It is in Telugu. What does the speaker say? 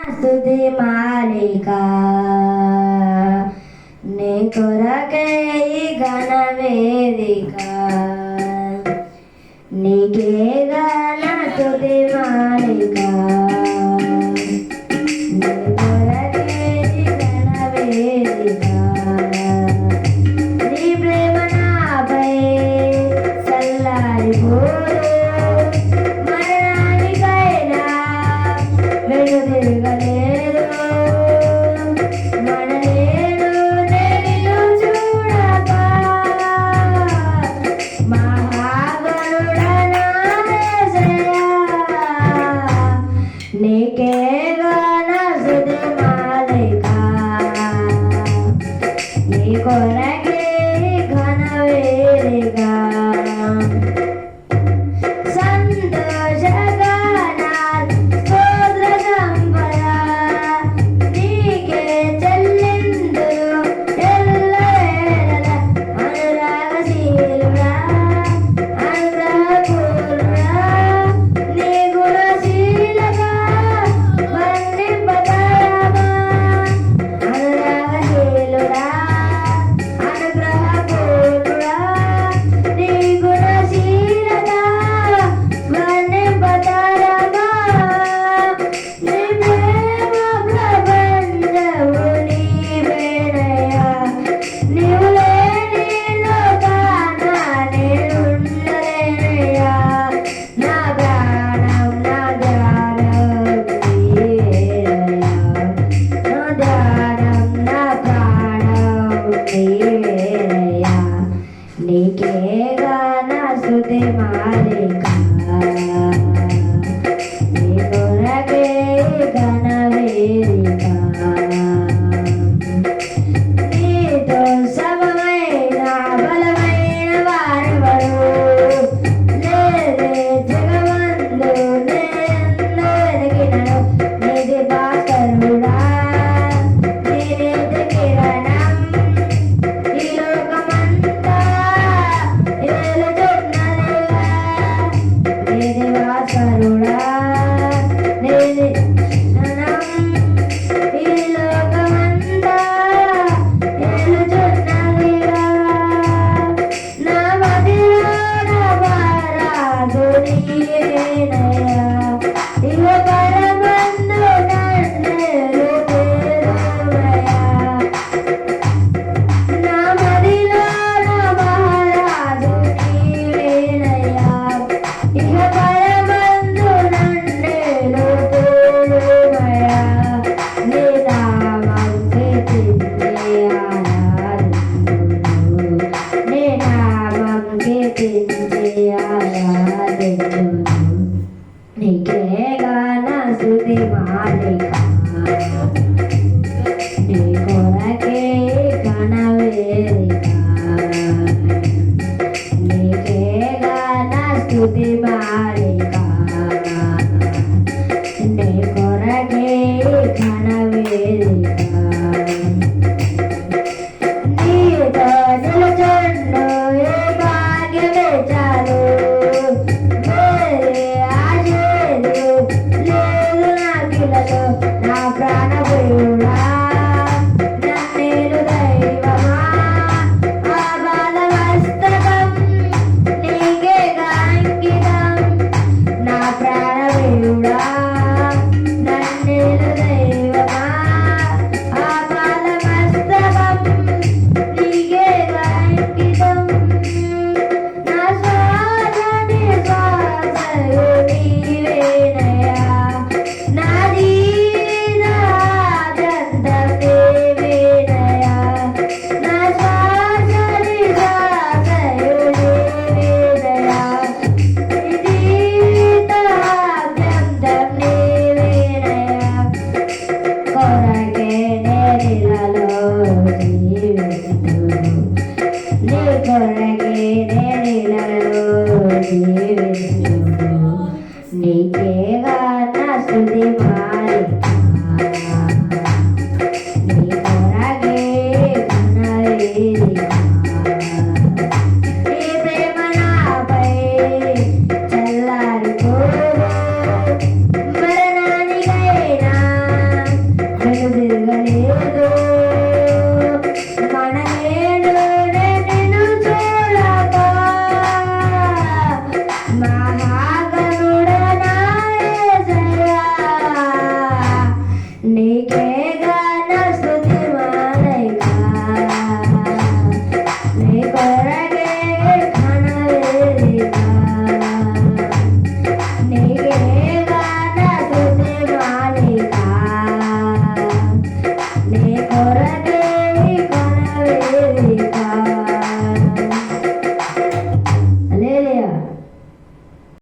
స్తుతి మాలిక నీ కొరకే ఈ ఘన వేదిక నీకే గాన స్తుతి మాలిక నీ కొరకే ఈ ఘన వేదిక నీ ప్రేమ నాపై చల్లారిపోదు మరణానికైనా వెనుదిరగలేదు మనలేను నేను చూడక మహాగరుడా నా యేసయ్యా నీకే గాన స్తుతి మాలిక నీ కొరకే ఘన వేదిక నీకే గాన స్తుతి మాలిక నీ కొరకే ఘన వేదిక నీతో సమమైన బలమైన వారెవరు లేరే జగమందు నేనెన్నో వెతికినను నీది భాస్కరుడా నీది కిరణం ఈ లోకమంతా భాస్కరుడా నీది కిరణం ఈ లోకమంతా ఏలుచున్నదిగా నా మదిలో నా భారాలు నీవేనయ్యా ఇహ పరమందు నన్నేలు తేరుమయ్యా నా మదిలో నా భారాలు నీవేనయ్యా ఇహ పరమందు నన్నేలు తేరుమయ్యా నీ నామం కీర్తించి ఆరాధింతును నీ నామం కీర్తించి ఆరాధింతును నీకే గాన స్తుతి మాలిక నీ కొరకే ఘన వేదిక నీకే గాన స్తుతి మాలిక నీ కొరకే ఘన వేదిక నీతో నిలుచుండు ఏ భాగ్యమే చాలు వేరే ఆశ లేదు నాకిలలో నా ప్రాణ